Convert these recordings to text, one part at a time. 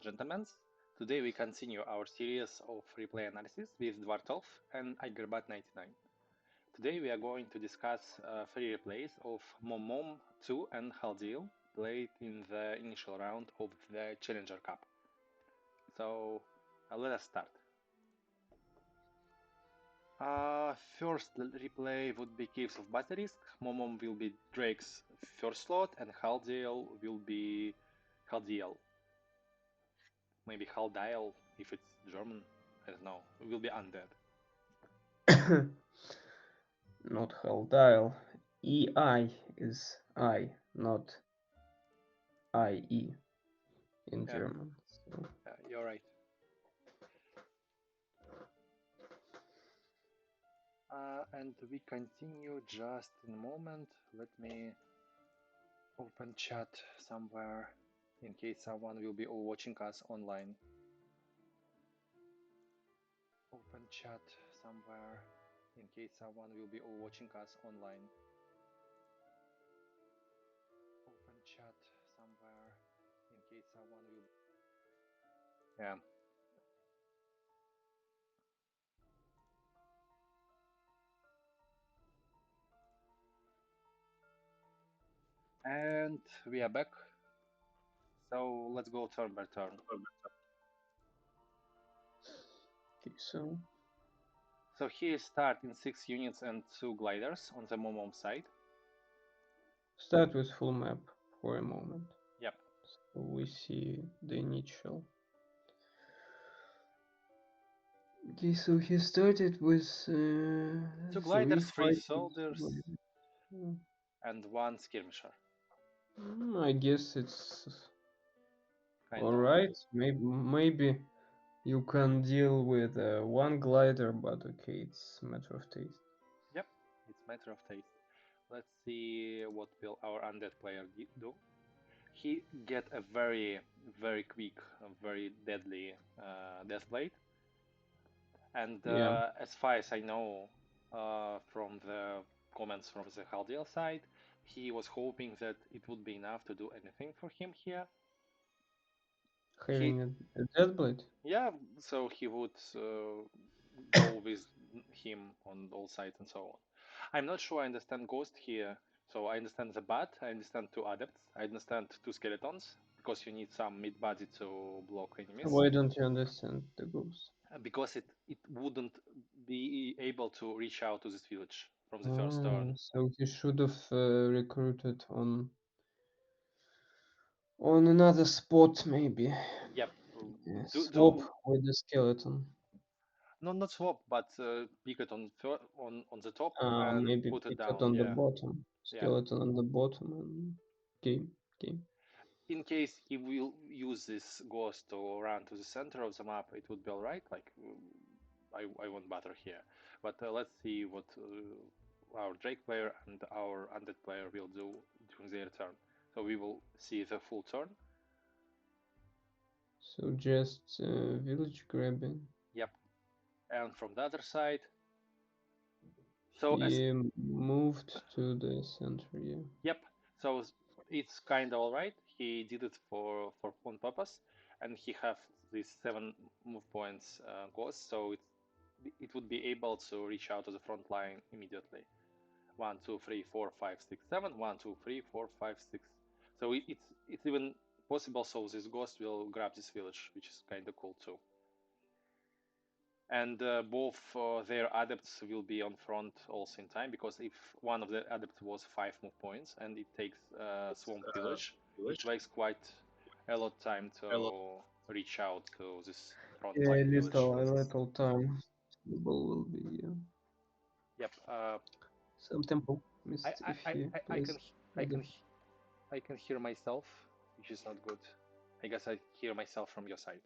gentlemen. Today we continue our series of replay analysis with Dvartov and Igerbat99. Today we are going to discuss three replays of momom2 and Haldiel played in the initial round of the Challenger Cup. So let us start. First replay would be Caves of Basilisk. Momom will be Drake's first slot, and Haldiel will be Haldiel. Maybe Haldiel if it's German. I don't know. It will be undead. Not Haldiel. EI is I, not IE in German. So. You're right. And we continue just in a moment. Let me open chat somewhere in case someone will be watching us online. Open chat somewhere in case someone will be watching us online. Open chat somewhere in case someone will. Yeah. And we are back. So let's go turn by turn. Okay, so. So here start in 6 units and 2 gliders on the momom side. Start with full map for a moment. Yep. So we see the initial. Okay, so he started with 2 gliders, 3 soldiers, Yeah. and 1 skirmisher. I guess it's Kind alright. Maybe you can deal with one glider, but okay, it's a matter of taste. Yep, it's matter of taste. Let's see what will our undead player do. He get a very, very quick, very deadly death blade. And as far as I know from the comments from the Haldiel side, he was hoping that it would be enough to do anything for him here. Having a death blade? Yeah, so he would go with him on all sides and so on. I'm not sure I understand Ghost here. So I understand the bat, I understand 2 adepts, I understand 2 skeletons, because you need some mid-body to block enemies. Why don't you understand the ghost? Because it wouldn't be able to reach out to this village from the first turn. So he should have recruited on another spot, maybe. Yep. Swap with the skeleton. No, not swap, but pick it on the top and Maybe put it pick it down. on the Yeah. bottom. Yeah. Skeleton on the bottom and game. In case he will use this ghost to run to the center of the map, it would be alright. Like, I won't bother here. But let's see what our Drake player and our undead player will do during their turn. So we will see the full turn. So just village grabbing. Yep. And from the other side, so he moved to the center, yeah. Yep. So it's kind of alright. He did it for on purpose, and he have these 7 move points cost, so it would be able to reach out to the front line immediately. 1, 2, 3, 4, 5, 6, 7. 1, 2, 3, 4, 5, 6. So it's even possible. So this ghost will grab this village, which is kind of cool too. And both their adepts will be on front also in time, because if one of the adepts was 5 move points and it takes Swamp Village, it takes quite a lot of time to reach out to this front line village. A little time. Will be, yeah. Yep. Some tempo missed if he plays. I can hear myself, which is not good. I guess I hear myself from your side.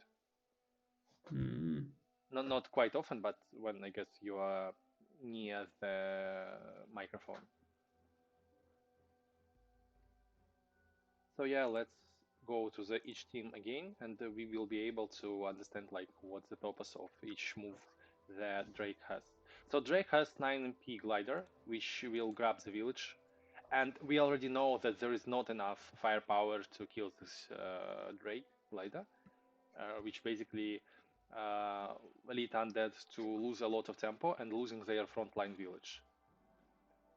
Not quite often, but when I guess you are near the microphone. So yeah, let's go to the each team again, and we will be able to understand like what's the purpose of each move that Drake has. So Drake has 9 MP glider, which will grab the village, and we already know that there is not enough firepower to kill this Drake glider. which basically lead undead to lose a lot of tempo and losing their frontline village.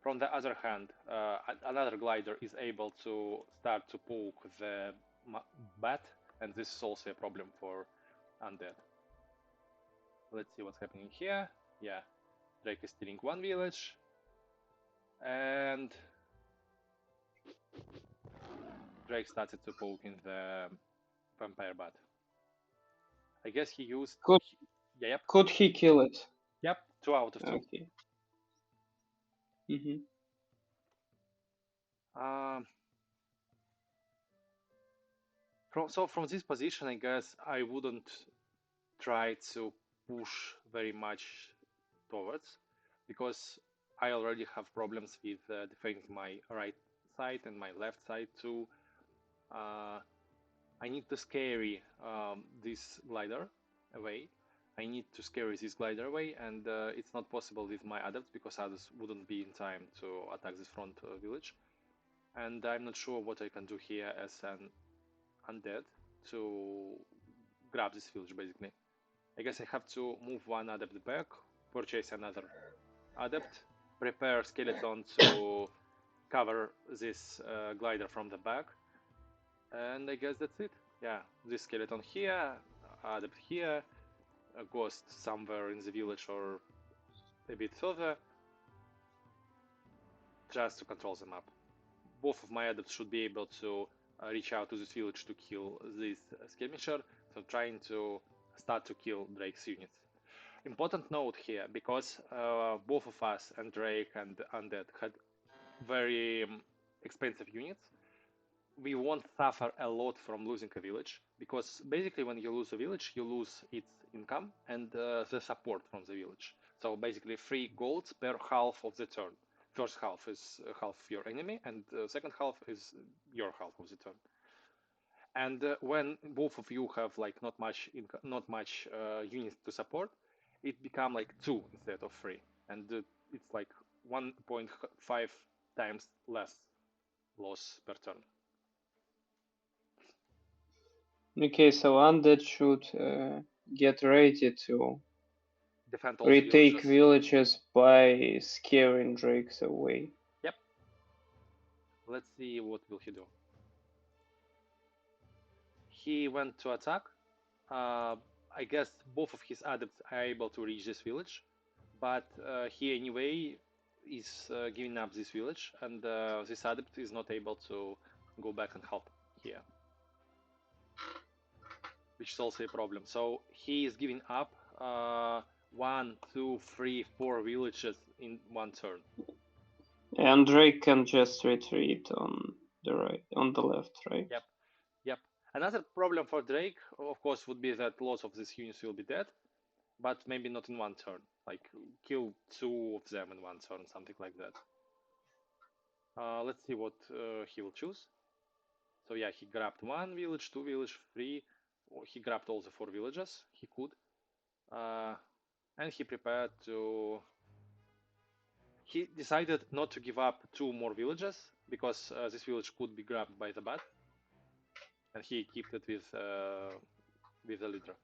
From the other hand, another glider is able to start to poke the bat, and this is also a problem for undead. Let's see what's happening here. Yeah, Drake is stealing one village, and Drake started to poke in the vampire bat. I guess he used. Could Yeah, yep, could he kill it? yep. 2 out of 2. Okay. Mm-hmm. Um, from this position, I guess I wouldn't try to push very much towards, because I already have problems with defending my right side and my left side too. Uh, I need to scary this glider away. I need to scary this glider away, and it's not possible with my adepts because others wouldn't be in time to attack this front village. And I'm not sure what I can do here as an undead to grab this village basically. I guess I have to move one adept back, purchase another adept, prepare skeleton to cover this glider from the back, and I guess that's it. Yeah, this skeleton here, adept here, a ghost somewhere in the village or a bit further, just to control the map. Both of my adepts should be able to reach out to this village to kill this skirmisher, so trying to start to kill Drake's units. Important note here, because both of us and Drake and Undead had very expensive units, we won't suffer a lot from losing a village, because basically when you lose a village, you lose its income and the support from the village. So basically 3 golds per half of the turn. First half is half your enemy, and second half is your half of the turn. And when both of you have like not much units to support, it become like 2 instead of 3, and it's like 1.5 times less loss per turn. Okay, so undead should get ready to Defend all the retake villages. villages by scaring drakes away. Yep. Let's see what will he do. He went to attack. I guess both of his adepts are able to reach this village, but he anyway is giving up this village, and this adept is not able to go back and help here, which is also a problem. So he is giving up 1, 2, 3, 4 villages in one turn. And Drake can just retreat on the left, right? Yep, yep. Another problem for Drake, of course, would be that lots of these units will be dead, but maybe not in one turn. Like kill 2 of them in one turn, something like that. Let's see what he will choose. So yeah, he grabbed 1 village, 2 village, 3. He grabbed all the 4 villages he could, and he prepared to. He decided not to give up 2 more villages because this village could be grabbed by the bat, and he kept it with the leader.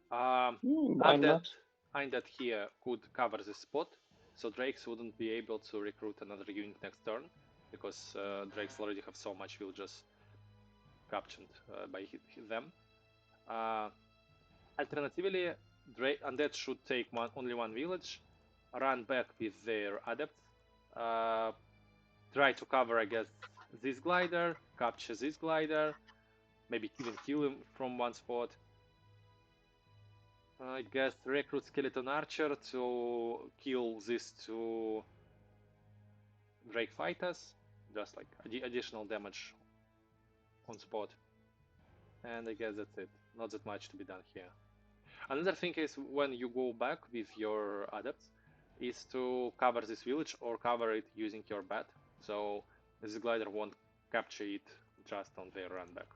Why Undead, not? Undead here could cover this spot, so Drakes wouldn't be able to recruit another unit next turn, because Drakes already have so much villages captured by them. Alternatively, Undead should take only one village, run back with their adepts, try to cover, I guess, this glider, capture this glider, maybe even kill him from one spot. I guess recruit skeleton archer to kill these 2 Drake fighters, just like additional damage on spot. And I guess that's it. Not that much to be done here. Another thing is when you go back with your adepts is to cover this village or cover it using your bat. So this glider won't capture it just on their run back.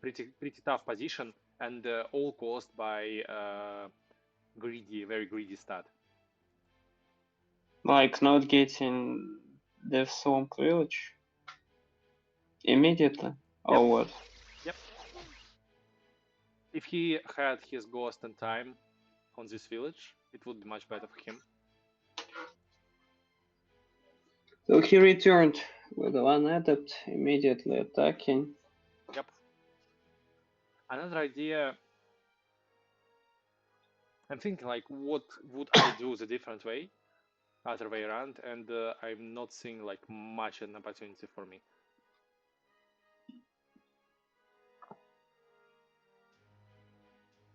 Pretty tough position, and all caused by very greedy stat. Like not getting the Swamp Village? Immediately? Yep, Or what? yep. If he had his ghost in time on this village, it would be much better for him. So he returned with one adept, immediately attacking. Yep. Another idea, I'm thinking like, what would I do the different way, other way around, and I'm not seeing like much an opportunity for me.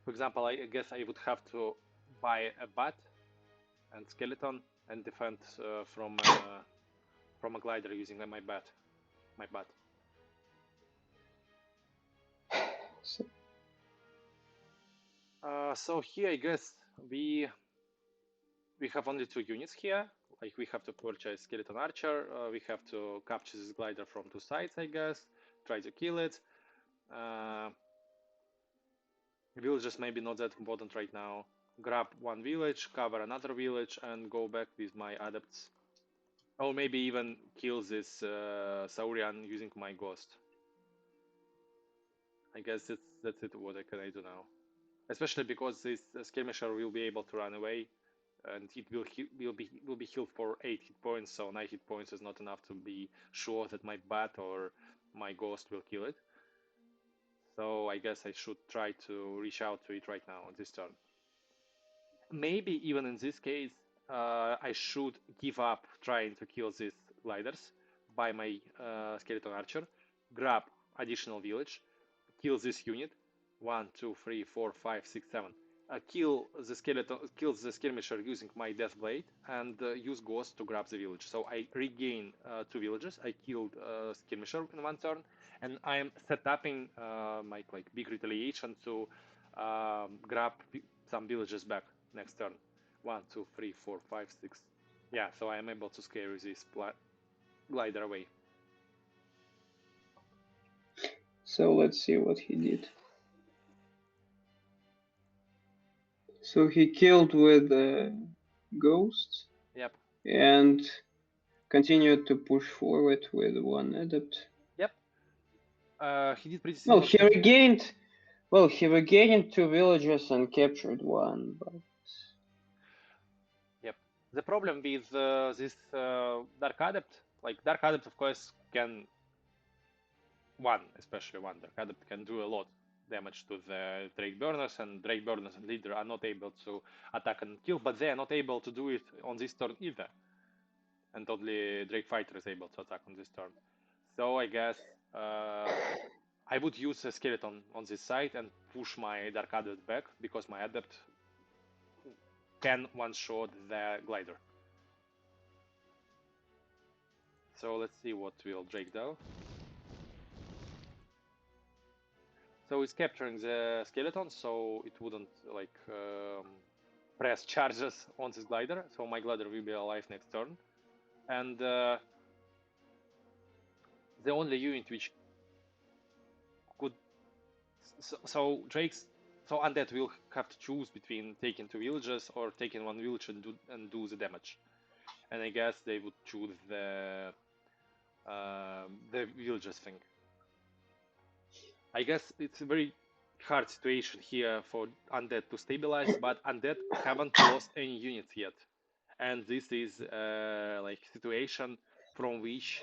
For example, I guess I would have to buy a bat and skeleton and defend from a glider using my bat. My bat. So, So here I guess we have only two units here. Like we have to purchase skeleton archer. We have to capture this glider from two sides, I guess. Try to kill it. Uh, Villages maybe not that important right now. Grab one village, cover another village, and go back with my adepts. Or maybe even kill this Saurian using my ghost. I guess that's it. What I can I do now, especially because this skirmisher will be able to run away, and it will be healed for 8 hit points. So 9 hit points is not enough to be sure that my bat or my ghost will kill it. So I guess I should try to reach out to it right now on this turn. Maybe even in this case, I should give up trying to kill these gliders by my skeleton archer, grab additional village, kill this unit. 1, 2, 3, 4, 5, 6, 7. Kill the skirmisher using my death blade, and use ghost to grab the village. So I regain two villages. I killed skirmisher in one turn, and I am set upping my like big retaliation to grab some villages back next turn. 1, 2, 3, 4, 5, 6. Yeah, so I am able to scare this glider away. so let's see what he did. So he killed with ghosts Yep. and continued to push forward with one adept. Yep. He did pretty Well, similar thing. he regained two villages and captured one, but Yep. The problem with this Dark Adept, like Dark Adept, of course, can especially one Dark Adept can do a lot damage to the Drake Burners, and Drake Burners and Leader are not able to attack and kill, but they are not able to do it on this turn either. And only Drake Fighter is able to attack on this turn. So I guess I would use a skeleton on this side and push my Dark Adept back, because my Adept can one-shot the Glider. So let's see what will Drake do. So it's capturing the skeleton, so it wouldn't like press charges on this glider. So my glider will be alive next turn, and the only unit which could so undead will have to choose between taking two villages or taking one village and do the damage. And I guess they would choose the villages thing. I guess it's a very hard situation here for undead to stabilize, but undead haven't lost any units yet, and this is like situation from which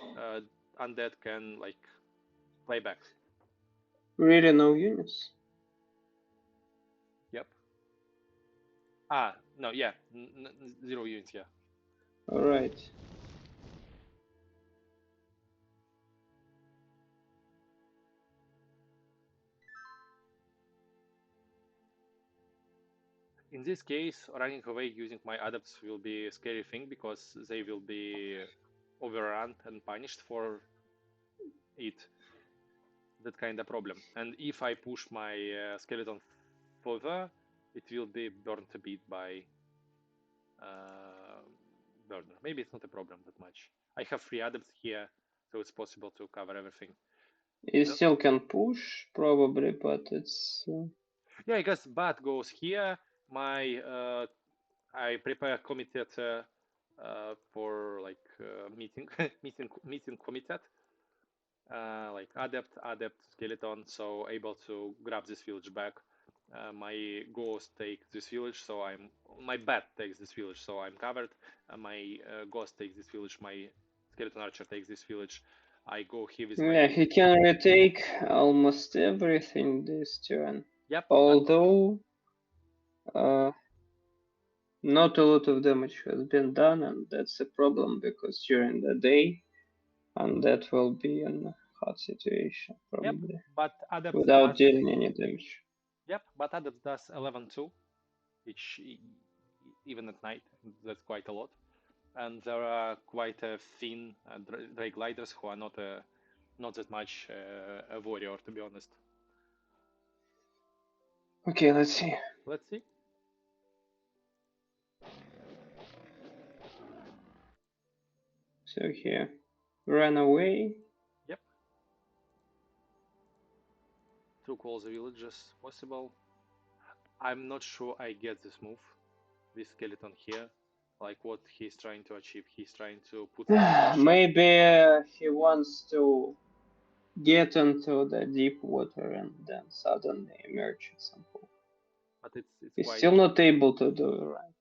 undead can like play back. really no units. Yep. No, yeah, 0 units. Yeah. All right. In this case, running away using my adepts will be a scary thing, because they will be overrun and punished for it. That kind of problem. And if I push my skeleton further, it will be burned a bit by burner. Maybe it's not a problem that much. I have 3 adepts here, so it's possible to cover everything. You The, still can push, probably, but it's... yeah, I guess bat goes here. My I prepare committed for like meeting meeting committed, like adept, skeleton, so able to grab this village back. My ghost takes this village, so my bat takes this village, so I'm covered. My ghost takes this village. My skeleton archer takes this village. I go here with my Yeah, he can retake almost everything this turn. yep, Although uh, not a lot of damage has been done, and that's a problem because during the day, and that will be in a hard situation yep. probably But adept without does dealing any damage. yep, but adept does 11 too, which even at night that's quite a lot. And there are quite a thin Drake gliders who are not that much a warrior, to be honest. Okay, let's see. Let's see. So here, run away. Yep. Took all the villages possible. I'm not sure I get this move. This skeleton here, like what he's trying to achieve. He's trying to put some pressure. Maybe he wants to get into the deep water and then suddenly emerge at some point. But it's He's quite still not able to do it right.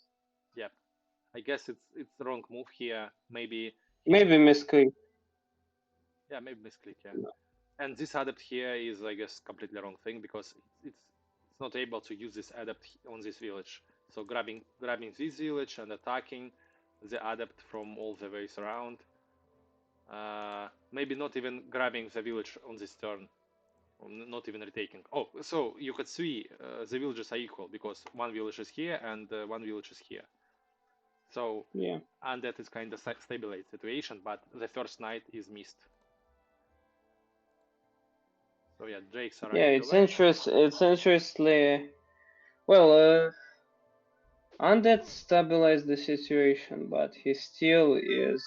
yep. I guess it's the wrong move here. Maybe he's Maybe misclick. yeah, maybe misclick, yeah. And this adept here is, I guess, completely wrong thing because it's not able to use this adept on this village. So grabbing this village and attacking the adept from all the ways around. Maybe not even grabbing the village on this turn, not even retaking. Oh, so you could see the villages are equal because one village is here and one village is here. So Yeah. and that is kind of stabilize situation, but the first knight is missed. So yeah, drakes are Yeah, running it's away. It's interestingly well. Undead stabilized the situation, but he still is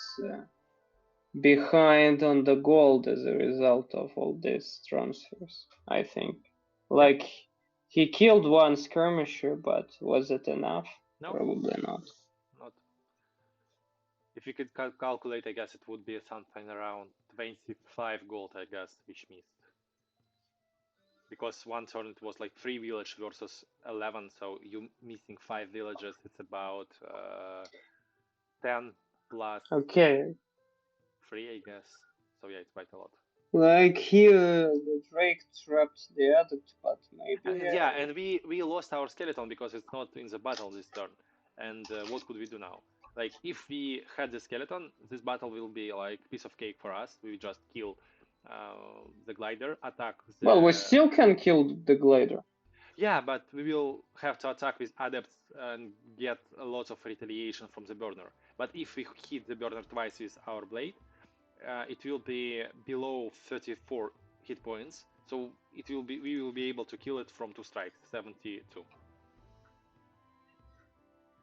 behind on the gold as a result of all these transfers. I think. Yep. Like he killed one skirmisher, but was it enough? No, Probably not. not. If you could calculate, I guess it would be something around 25 gold, I guess, which missed. Because one turn it was like 3 village versus 11, so you missing 5 villages, it's about 10 plus Okay, 3, I guess. So yeah, it's quite a lot. like here the Drake trapped the addict, but maybe And yeah, and we lost our skeleton because it's not in the battle this turn. And what could we do now? Like if we had the skeleton, this battle will be like piece of cake for us. We just kill the glider, attack well, we the still can kill the glider. yeah, but we will have to attack with adepts and get a lot of retaliation from the burner. But if we hit the burner twice with our blade, it will be below 34 hit points. So it will be we will be able to kill it from 2 strikes, 72.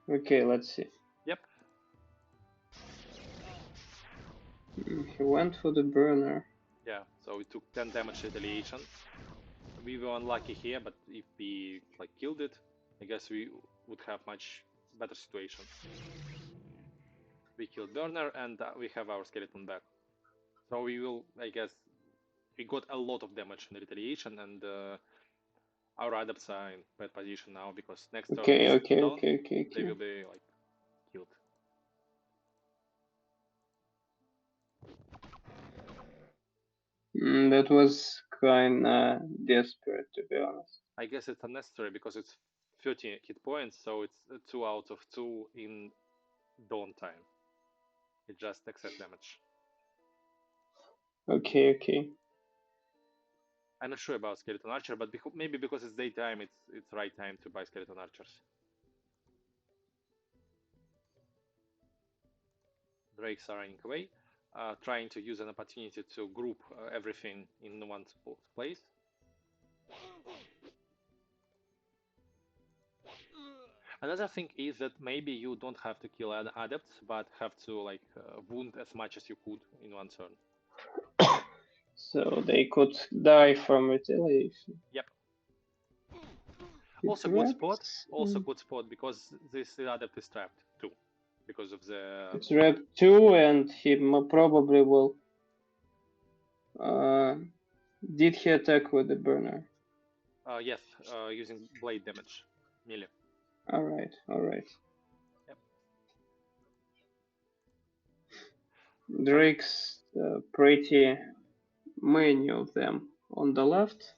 Okay, let's see. Yep. He went for the burner. Yeah. So we took 10 damage retaliation. We were unlucky here, but if we like killed it, I guess we would have much better situation. We killed burner and we have our skeleton back. So we will, I guess, we got a lot of damage in retaliation, and our adepts are in bad position now because next turn Okay, it's okay, dawn, okay, okay, they okay. will be like killed. That was kinda desperate, to be honest. I guess it's unnecessary because it's 30 hit points, so it's 2 out of 2 in dawn time. It just excess damage. Okay, okay. I'm not sure about skeleton archer, but maybe because it's daytime, it's right time to buy skeleton archers. Drakes are running away, trying to use an opportunity to group everything in one place. Another thing is that maybe you don't have to kill adepts, but have to like wound as much as you could in one turn. So they could die from retaliation. Yep. It Also good spot. wraps. Also good spot because this adept is trapped too, because of the It's wrapped 2, and he probably will Did he attack with the burner? Yes, using blade damage, melee. Alright, alright. Yep. Drake's pretty many of them on the left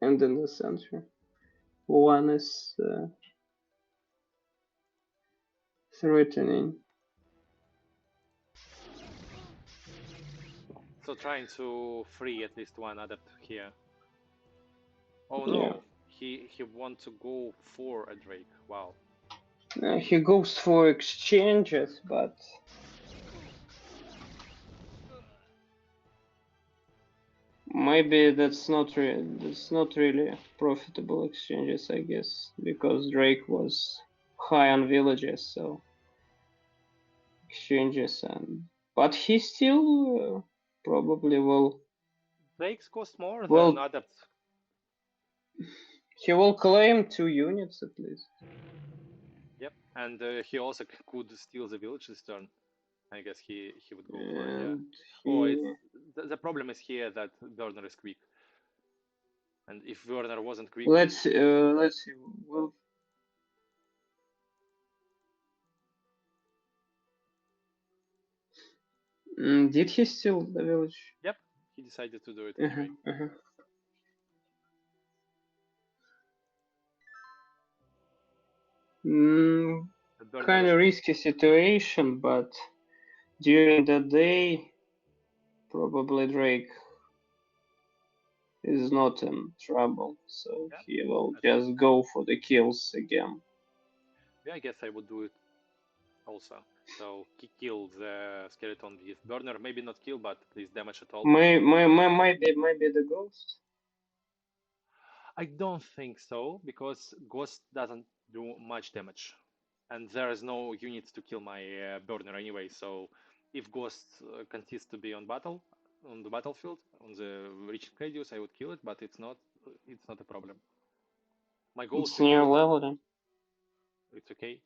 and in the center. One is threatening. So trying to free at least one adept here. Oh Yeah. no, he want to go for a Drake. Wow. He goes for exchanges, but maybe that's not really profitable exchanges, I guess, because Drake was high on villages, so exchanges and but he still probably Drakes cost more than will adepts. he will claim 2 units at least. Yep, and he also could steal the village this turn. I guess he would go for here. And Oh, it's he the problem is here that Burner is quick, and if Burner wasn't quick, let's see. Well, did he steal the village? yep, he decided to do it Uh-huh, anyway. uh-huh. Mm, The Burner kind was of risky situation, but during the day, probably Drake is not in trouble, so yeah. he will I think just go for the kills again. yeah, I guess I would do it also. So kill the skeleton with Burner, maybe not kill, but at least damage at all. Maybe the ghost. I don't think so because Ghost doesn't do much damage, and there is no unit to kill my Burner anyway. So if Ghost continues to be on the battlefield on the reaching radius, I would kill it, but it's not a problem. My goal It's still near good. leveling. It's okay.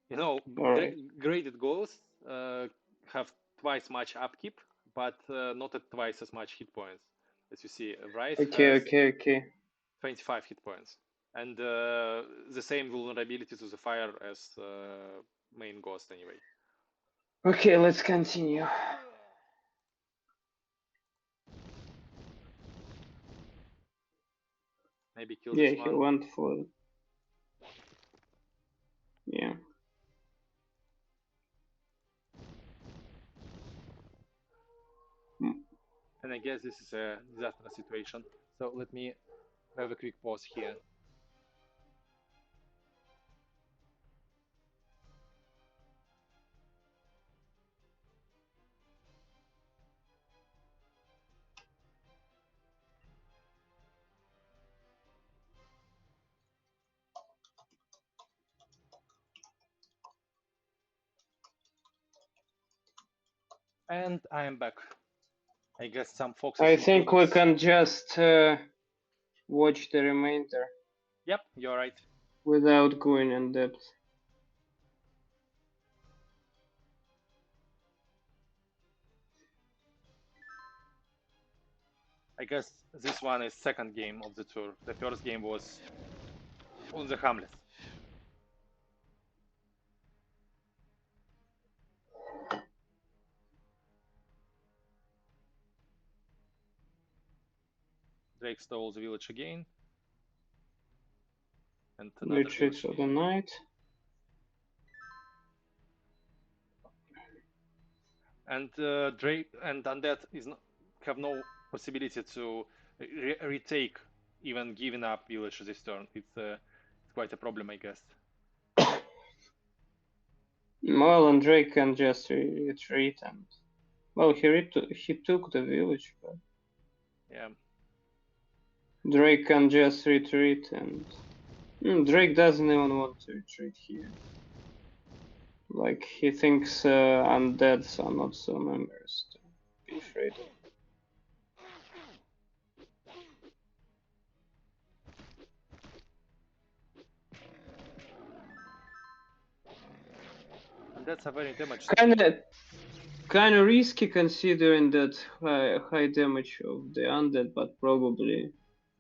You know, Alright. graded ghosts have twice much upkeep, but not at twice as much hit points. As you see, Rise Okay, has okay, okay. 25 hit points, and the same vulnerability to the fire as main ghost anyway. Okay, let's continue. Maybe kill Yeah, this he one. went for yeah. Mm, And I guess this is a disastrous situation. So let me have a quick pause here. And I am back. I guess some I foxes think we improvements. can just watch the remainder Yep, you're right. without going in depth. I guess this one is second game of the tour. The first game was on the Hamlet. Drake stole the village again, and another Retreat village for the here. night. And Drake and Undead is not, have no possibility to retake even giving up village this turn. It's quite a problem, I guess. Well, and Drake can just retreat and well, he took the village, but Yeah, Drake can just retreat and Drake doesn't even want to retreat here. Like he thinks undeads are not so members to be afraid of. and that's a very damage Kinda, scaling. Kind of risky considering that high damage of the undead, but probably,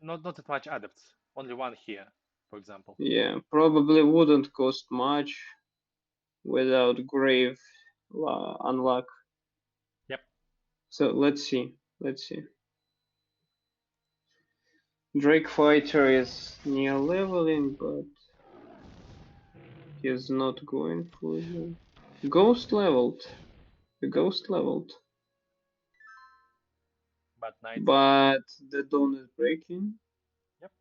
Not that much adepts. Only one here, for example. yeah, probably wouldn't cost much without grave unlock. Yep. So let's see. Drake Fighter is near leveling, but he's not going for the ghost leveled. The ghost leveled, But knights. but the dawn is breaking. Yep.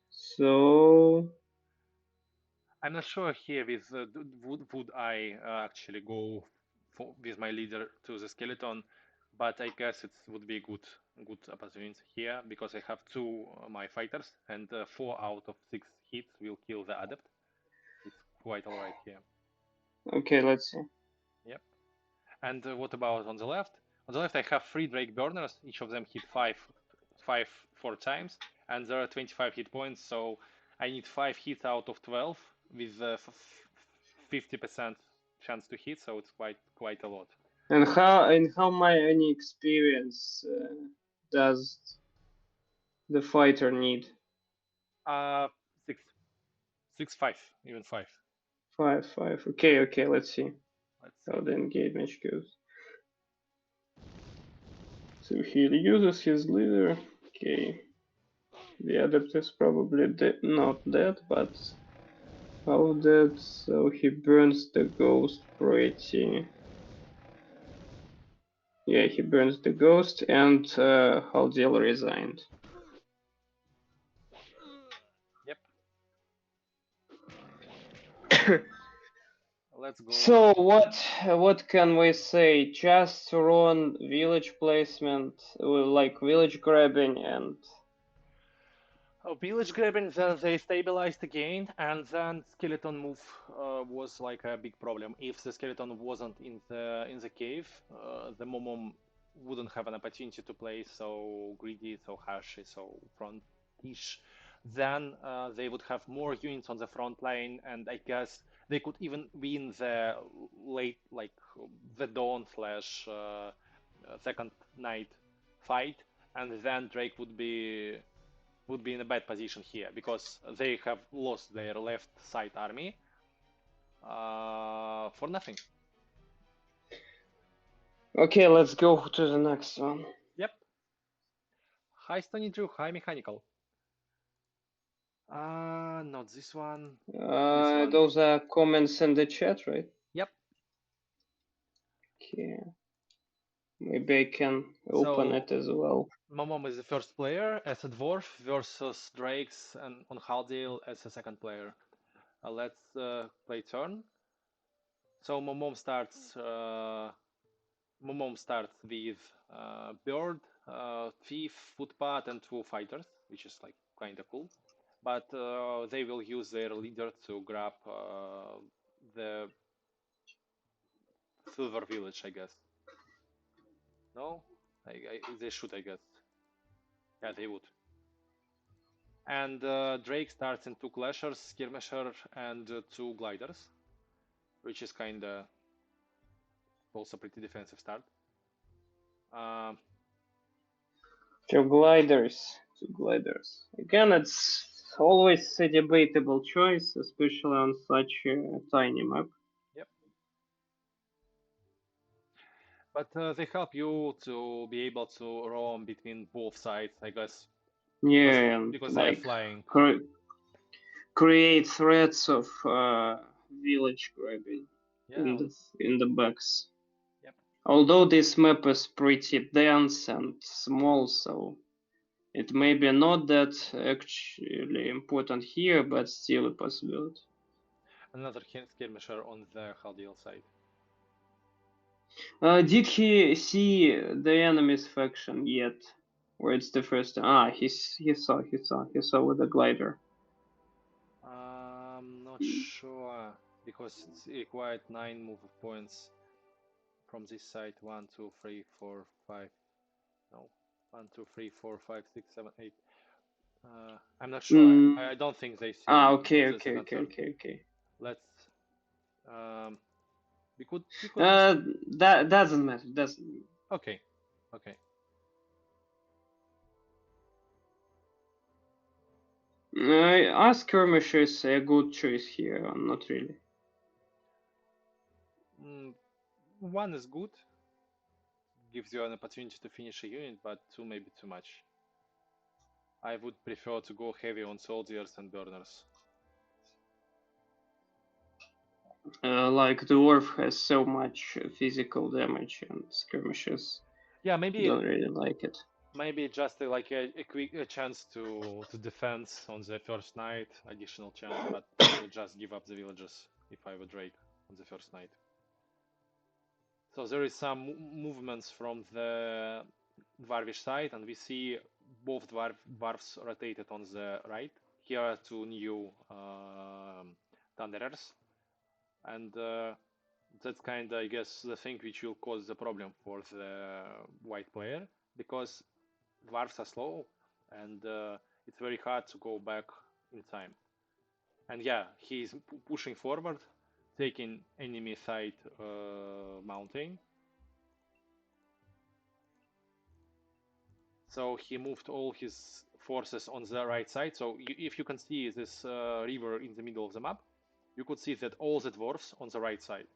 So I'm not sure here with would I actually go with my leader to the skeleton, but I guess it would be good opportunity here because I have two my fighters and 4 out of 6 hits will kill the adept. It's quite alright here. okay, let's see. Yep. And what about on the left? On the left, I have 3 Drake burners. Each of them hit 4 times, and there are 25 hit points. So I need 5 hits out of 12 with 50% chance to hit. So it's quite a lot. And how many experience does the fighter need? Uh, six, 6, 5, even 5. Five. Okay, okay. Let's see Let's how see. the engagement goes. So he uses his leader. Okay, the adept is probably not dead, but how dead? So he burns the ghost pretty. Yeah, he burns the ghost, and Haldiel resigned. Yep. Let's go. So what can we say? Just run village placement, like village grabbing, and Oh, village grabbing, then they stabilized again, and then skeleton move was like a big problem. If the skeleton wasn't in the cave, the momom wouldn't have an opportunity to play so greedy, so harsh, so frontish. Then they would have more units on the front line, and I guess they could even win the late, like the dawn slash second night fight, and then Drake would be in a bad position here because they have lost their left side army for nothing. okay, let's go to the next one. Yep. High Stony Drew, high mechanical. Not this one. This one. Those are comments in the chat, right? Yep. Okay, maybe I can open So it as well. Momom is the first player as a dwarf versus Drakes and on Haldiel as a second player. Let's play turn. So Momom starts with bird, thief, footpath, and 2 fighters, which is like kind of cool. But they will use their leader to grab the silver village, I guess. No, they should, I guess. Yeah, they would. And Drake starts in 2 clashers, skirmisher, and 2 gliders, which is kind of also pretty defensive start. Um, Two gliders. Again, it's always a debatable choice, especially on such a tiny map. yep. But they help you to be able to roam between both sides, I guess, because Yeah, and because they are like flying. create threats of village grabbing Yeah. in the backs. Yep. Although this map is pretty dense and small, so it may be not that actually important here, but still a possibility. Another skirmisher on the Haldiel side. Did he see the enemy's faction yet? Or it's the first time? Ah, he saw with the glider. I'm not sure because it's required 9 move points from this side. One, two, three, four, five. No, 1, 2, 3, 4, 5, 6, 7, 8. I'm not sure. Mm, I don't think they see ah, me on okay, the okay, second okay, turn. okay, okay. Let's. Um, We could also. That doesn't matter. Doesn't. Okay, okay. Are skirmishers a good choice here? Or not really. Mm, one is good, gives you an opportunity to finish a unit, but two may be too much. I would prefer to go heavy on soldiers and burners. Like dwarf has so much physical damage, and skirmishers Yeah, maybe don't really like it. maybe just like a quick chance to defend on the first night, additional chance, but I would just give up the villages if I were Drake on the first night. So there is some movements from the dwarvish side, and we see both dwarves rotated on the right. Here are two new thunderers, and that's kind of, I guess, the thing which will cause the problem for the white player, because dwarves are slow, and it's very hard to go back in time. And yeah, he's pushing forward, taking enemy side mountain. So he moved all his forces on the right side. So if you can see this river in the middle of the map, you could see that all the dwarfs on the right side.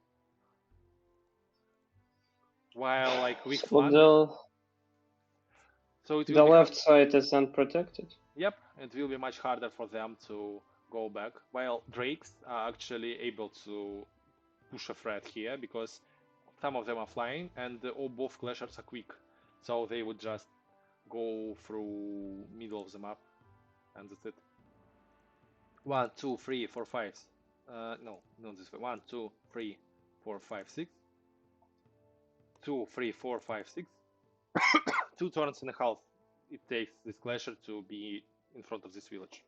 While like weak So flank, so it will the be left side is unprotected. yep, it will be much harder for them to go back. While Drakes are actually able to push a threat here because some of them are flying and all both clashers are quick, so they would just go through middle of the map, and that's it. One, two, three, four, five. No, not this way. One, two, three, four, five, six. 2, 3, 4, 5, 6. 2 turns and a half it takes this clasher to be in front of this village.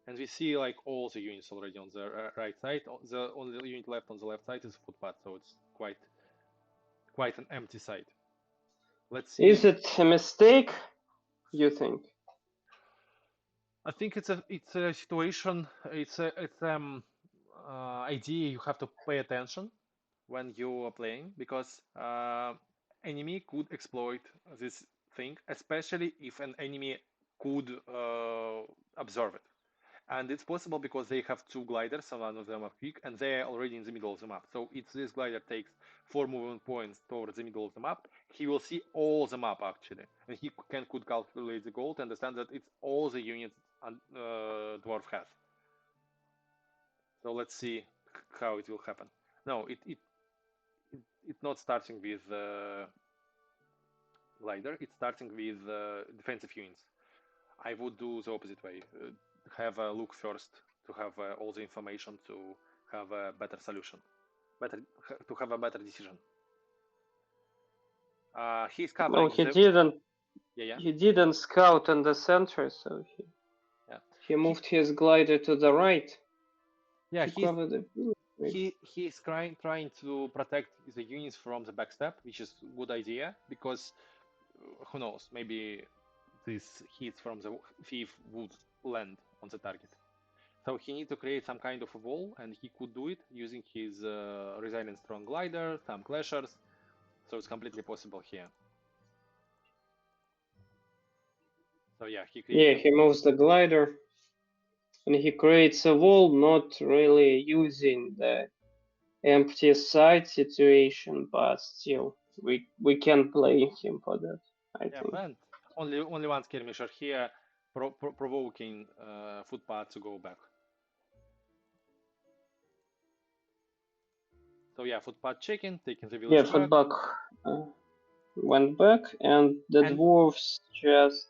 And we see like all the units already on the right side. The only unit left on the left side is a footpath, so it's quite an empty side. Let's see. Is it a mistake? You think? I think it's a situation. Idea you have to pay attention when you are playing, because enemy could exploit this thing, especially if an enemy could observe it. And it's possible because they have two gliders, and one of them are quick, and they're already in the middle of the map. So if this glider takes 4 movement points towards the middle of the map, he will see all the map actually, and he could calculate the goal to understand that it's all the units dwarf has. So let's see how it will happen. No, it's not starting with glider. It's starting with defensive units. I would do the opposite way. Have a look first to have all the information to have a better solution, better to have a better decision. He's No, covering he the didn't. yeah. He didn't scout in the center, so Yeah. he He moved his glider to the right yeah to he's cover the village. Maybe. he's trying to protect the units from the backstab, which is a good idea because who knows, maybe this hit from the thief would land on the target. So he needs to create some kind of a wall, and he could do it using his resilient strong glider, some clashers. So it's completely possible here. So yeah, he Yeah, created. he moves the glider and he creates a wall, not really using the empty side situation, but still, we can play him for that. I Yeah, think. and only one skirmisher here, provoking footpath to go back. So yeah, footpath checking, taking the Yeah, village back, footback uh, went back, and the and dwarves just.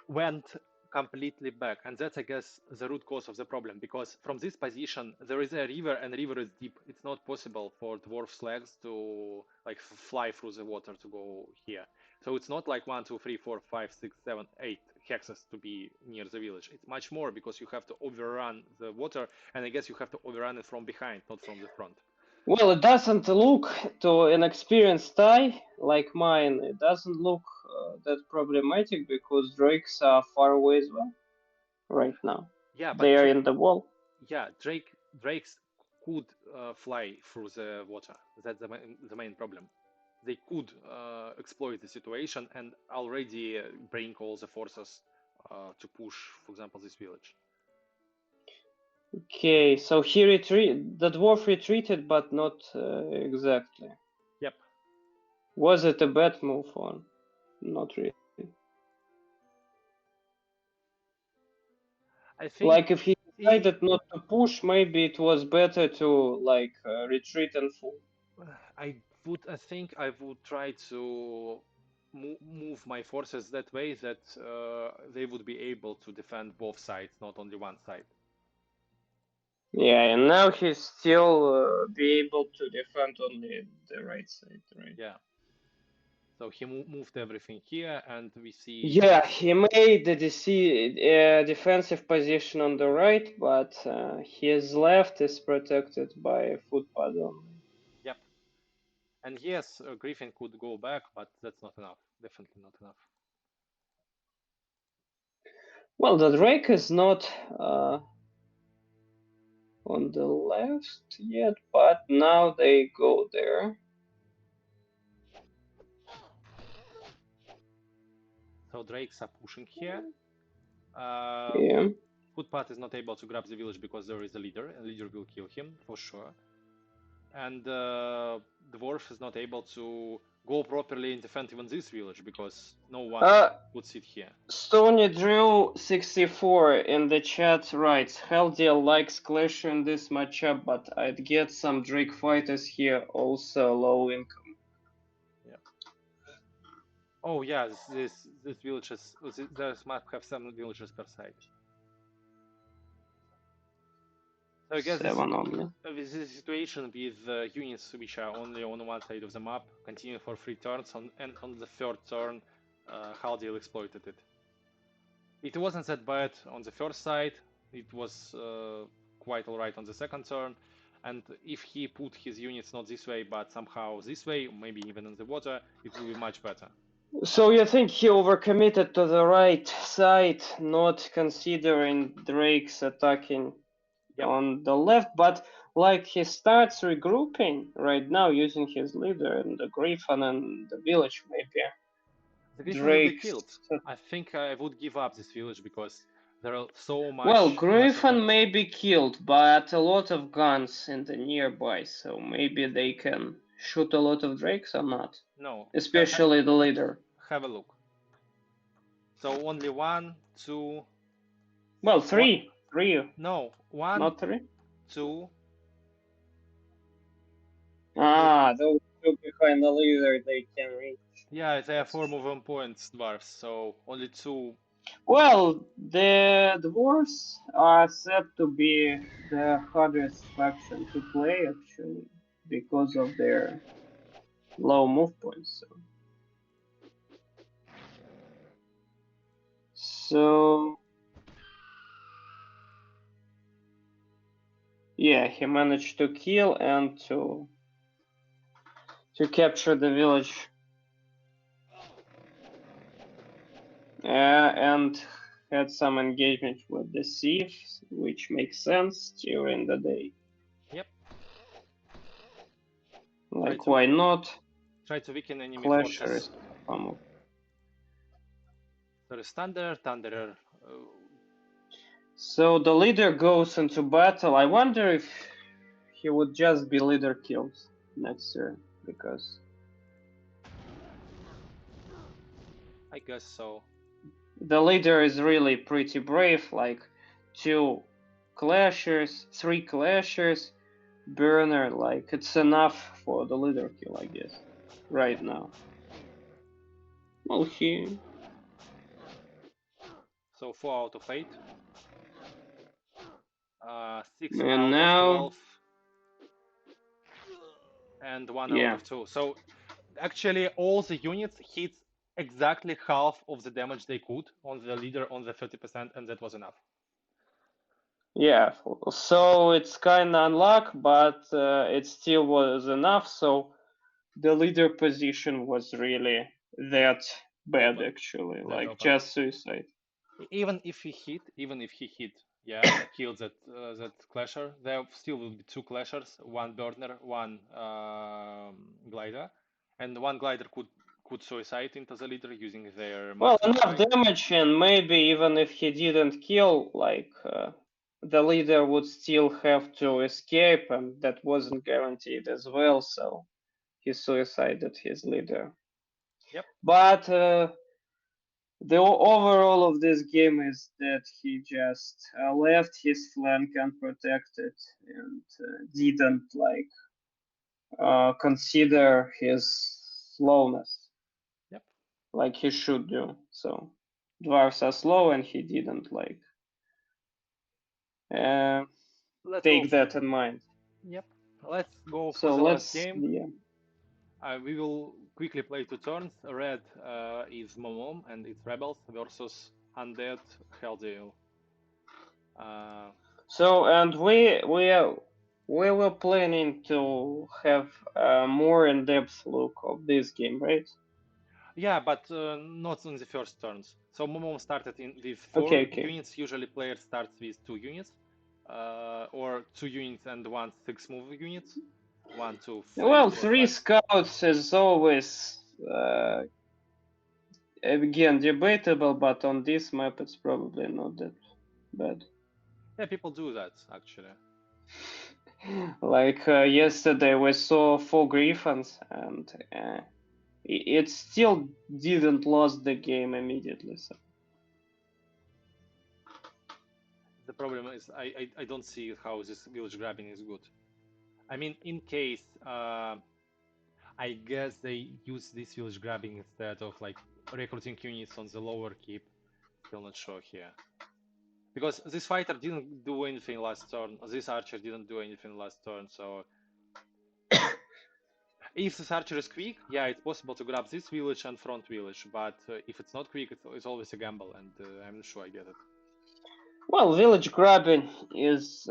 went completely back. And that's, I guess, the root cause of the problem, because from this position there is a river, and river is deep. It's not possible for dwarf legs to like fly through the water to go here. So it's not like 1, 2, 3, 4, 5, 6, 7, 8 hexes to be near the village. It's much more, because you have to overrun the water, and I guess you have to overrun it from behind, not from the front. Well, it doesn't look to an experienced eye like mine. It doesn't look that problematic because drakes are far away as well right now. Yeah, but They are in the wall. yeah, Drakes could fly through the water. That's the main problem. They could exploit the situation and already bring all the forces to push, for example, this village. Okay, so the dwarf retreated, but not exactly. Yep. Was it a bad move or not really? I think Like if he he, decided not to push, maybe it was better to like retreat and fall. I think I would try to move my forces that way that they would be able to defend both sides, not only one side. Yeah, and now he's still be able to defend only the right side, right? Yeah. So he moved everything here, and we see Yeah, it's. he made the defensive position on the right, but his left is protected by a footpath only. Yep. And yes, Griffin could go back, but that's not enough. Definitely not enough. Well, the Drake is not on the left yet, but now they go there. So Drakes are pushing here. Yeah. Footpath is not able to grab the village because there is a leader, and leader will kill him for sure. And Dwarf is not able to go properly and defend even this village because no one would sit here. Stony Drew 64 in the chat writes, Haldiel likes Clash in this matchup, but I'd get some Drake fighters here, also low income. Yeah. Oh yeah, this villages this map have 7 villages per side. So I guess this 7 only. this is a situation with units which are only on one side of the map, continue for 3 turns, and on the third turn, Haldiel exploited it. It wasn't that bad on the first side. It was quite alright on the second turn. And if he put his units not this way, but somehow this way, maybe even in the water, it will be much better. So you think he overcommitted to the right side, not considering Drake's attacking Yep. on the left, but like he starts regrouping right now using his leader and the Griffin and the village maybe. The Griffin will be Drake's killed. I think I would give up this village because there are so Well, much Griffin attacks. may be killed, but a lot of guns in the nearby, so maybe they can shoot a lot of drakes or not. No, Especially the leader. have a look. So only 1, 2. Well, One, three. Three. no, 1, Not 3? 2. Those two behind the leader they can reach. Yeah, they are 4 movement points dwarfs, so only 2. Well, the dwarves are said to be the hardest faction to play actually, because of their low move points. So yeah, he managed to kill and to capture the village. And had some engagement with the thieves, which makes sense during the day. Yep. Like, why not? Try to weaken enemy Clashers. forces. There is Thunder, Thunderer. So the leader goes into battle. I wonder if he would just be leader killed next turn, because I guess so. the leader is really pretty brave, like 2 clashers, 3 clashers, burner, like it's enough for the leader kill, I guess, right now. Well, he... So 4 out of 8. 6 And out of now... 12. And 1 out of 2. So actually all the units hit exactly half of the damage they could on the leader on the 30%, and that was enough. Yeah, so it's kind of unluck, but it still was enough. So the leader position was really that bad, Open. actually, That like open. just suicide. Even if he hit, Yeah, killed that clasher. There still will be two clashers, one burner, one glider, and one glider could suicide into the leader using their Well, maximum enough strike. damage, and maybe even if he didn't kill, like, the leader would still have to escape, and that wasn't guaranteed as well, so he suicided his leader. Yep. But the overall of this game is that he just left his flank unprotected and didn't like consider his slowness Yep. like he should do. So dwarves are slow, and he didn't like uh, Let's go. take that in mind. Yep. Let's go for So the last let's, game. yeah. We will quickly play two turns. Red is Momom and its rebels versus Undead Haldiel. Uh, So and we were planning to have a more in-depth look of this game, right? yeah, but not on the first turns. So Momom started with Okay, four okay. units. Usually, player starts with two units, or two units and one six move units, one, two, three, Well, four, three five. scouts is always again debatable, but on this map it's probably not that bad. Yeah, people do that actually. Like yesterday, we saw four griffins, and it still didn't lose the game immediately. So. The problem is I don't see how this village grabbing is good. I mean, in case I guess they use this village grabbing instead of like recruiting units on the lower keep. Still not sure here. Because this fighter didn't do anything last turn, this archer didn't do anything last turn, so if this archer is quick, yeah, it's possible to grab this village and front village, but if it's not quick, it's always a gamble, and I'm not sure I get it. Well, village grabbing is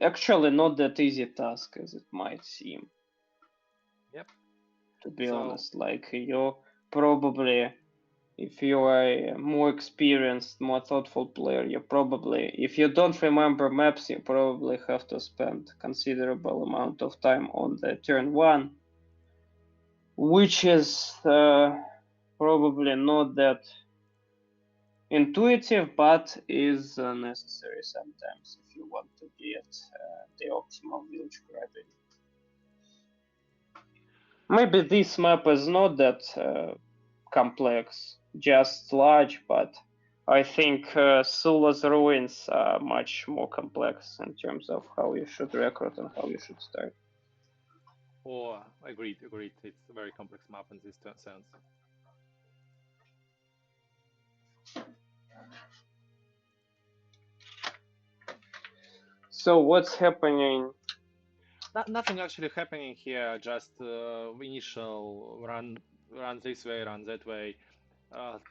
actually not that easy task as it might seem. Yep. To be So, honest, like you probably, if you are a more experienced, more thoughtful player, you probably, if you don't remember maps, you probably have to spend considerable amount of time on the turn one, which is probably not that intuitive, but is necessary sometimes if you want to get the optimal village grabbing. Maybe this map is not that complex, just large, but I think Sula's ruins are much more complex in terms of how you should recruit and how you should start. oh, agreed, agreed. It's a very complex map in this sense. So what's happening? Nothing actually happening here. Just initial run this way, run that way.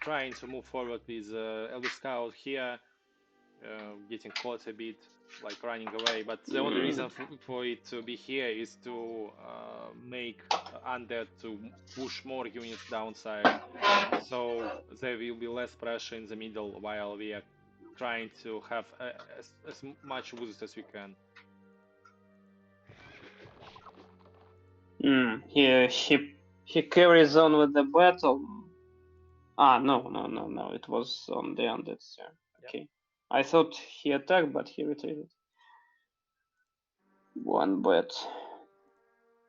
Trying to move forward with Elder Scout here, getting caught a bit, like running away. But the only reason for it to be here is to make Undead to push more units downside, so there will be less pressure in the middle while we are trying to have as much boost as we can. He carries on with the battle. Ah, no. It was on the end. That's Yep. okay. I thought he attacked, but he retreated. One bet.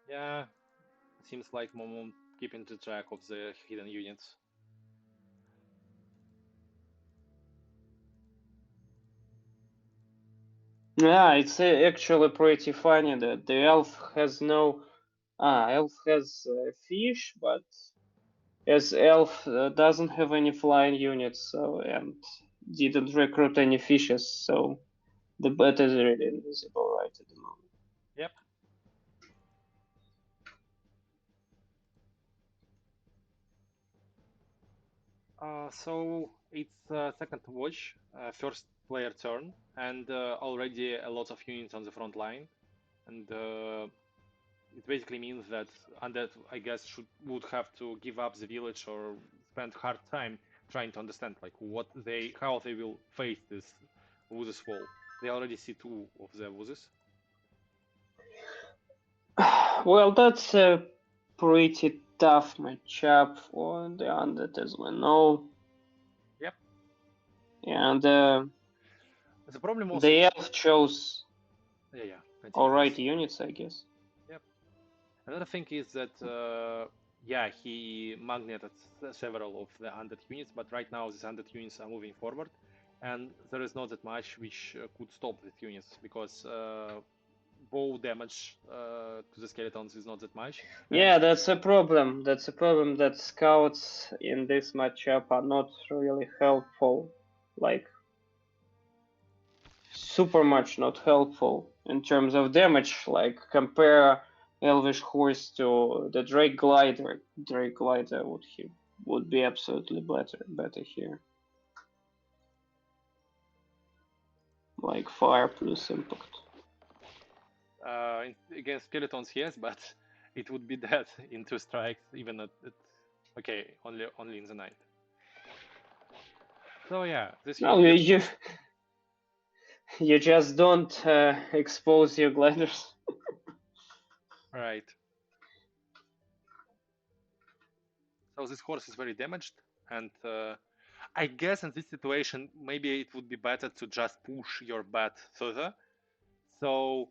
Yeah, seems like Momo keeping the track of the hidden units. Yeah, it's actually pretty funny that the elf has no. Elf has fish, but as elf doesn't have any flying units, so and didn't recruit any fishes, so the bet is really invisible right at the moment. Yep. So it's second watch, first player turn, and already a lot of units on the front line, and it basically means that Undead, I guess, would have to give up the village or spend hard time trying to understand like how they will face this Wuz's wall. They already see two of the Wuzes. Well, that's a pretty tough matchup for the Undead, as we know. Yep. And The problem also the is elf chose yeah. Continue, alright please. units, I guess. Yep. Another thing is that yeah, he magneted several of the 100 units, but right now these 100 units are moving forward, and there is not that much which could stop these units because bow damage to the skeletons is not that much. Yeah, that's a problem. That's a problem that scouts in this matchup are not really helpful. Like, super much not helpful in terms of damage. Like, compare Elvish Horse to the Drake Glider. Drake Glider would be absolutely better here. Like fire plus impact. Against skeletons, yes, but it would be dead in 2 strikes, even okay, only in the night. So yeah, this No, unit gets you pushed. you just don't expose your gliders. Right. So this horse is very damaged, and I guess in this situation maybe it would be better to just push your bat further. So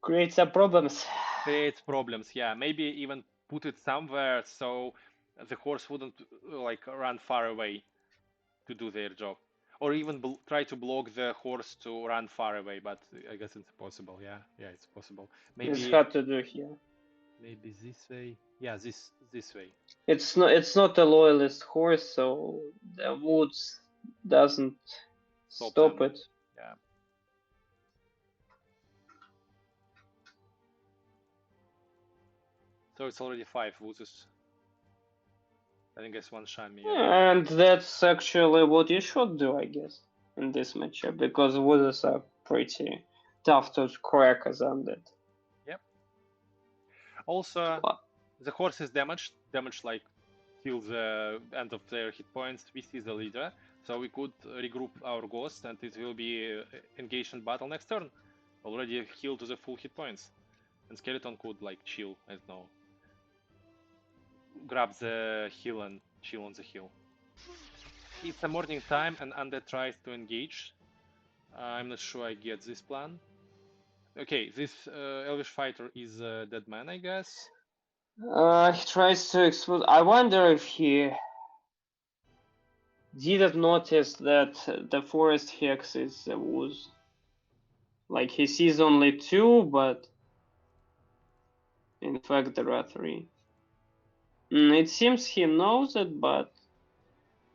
Create some problems. creates problems. Yeah, maybe even put it somewhere so the horse wouldn't like run far away to do their job, or even try to block the horse to run far away. But I guess it's possible. Yeah, it's possible. It's Maybe hard to do here. this way. Yeah, this way. It's not a loyalist horse, so the woods doesn't Stop stop them. it. Yeah. So it's already 5 Wuzes. I guess one Shami. Yeah. And that's actually what you should do, I guess, in this matchup, because woods are pretty tough to crack as undead. Yep. Also, the horse is damaged like till the end of their hit points. We see the leader, so we could regroup our ghost, and it will be engaged in battle next turn. Already healed to the full hit points, and skeleton could like chill. I don't know, grab the heal and chill on the hill. It's a morning time, and undead tries to engage. I'm not sure I get this plan. Okay, this elvish fighter is a dead man, I guess. He tries to explode. I wonder if he didn't notice that the forest hex is a woods. Like, he sees only 2, but in fact there are 3. It seems he knows it, but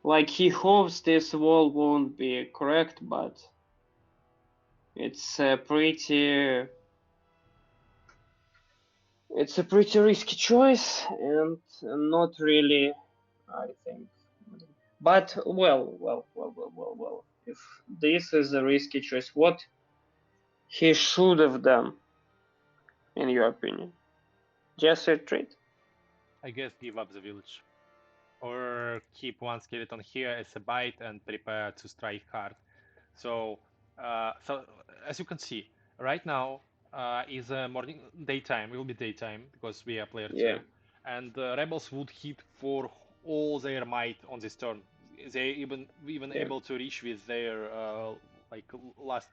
like, he hopes this wall won't be correct, but it's a pretty risky choice, and not really, I think. But well. If this is a risky choice, what he should have done, in your opinion? Just retreat? I guess give up the village. Or keep one skeleton here as a bite and prepare to strike hard. So, so as you can see, right now is morning, daytime. Will be daytime because we are player Yeah. 2, and rebels would hit for all their might on this turn. They even Yeah. able to reach with their like last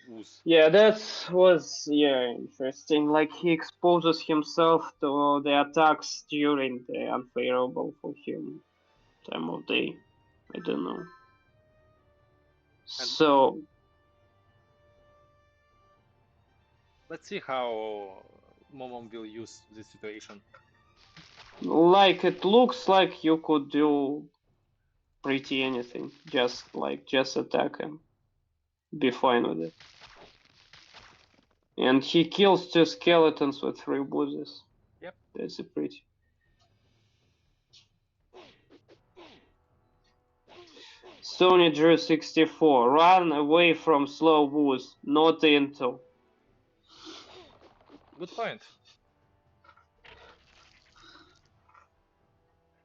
wooz. Yeah, that was interesting. Like, he exposes himself to the attacks during the unfavorable for him time of day. I don't know. And So let's see how Momom will use this situation. like, it looks like you could do pretty anything. Just attack him. Be fine with it. And he kills 2 skeletons with 3 boozes. Yep. That's a pretty. Sony Drew 64. Run away from slow booze, not into. Good point.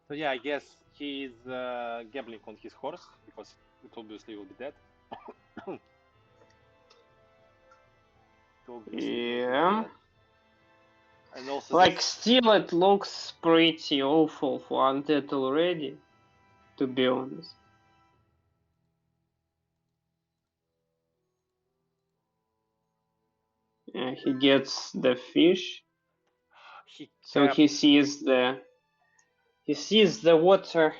So yeah, I guess He is gambling on his horse because it obviously will be dead. It obviously will be Yeah. dead. And also Like, that's still it looks pretty awful for Undead already, to be honest. Yeah, he gets the fish, he so kept he sees the water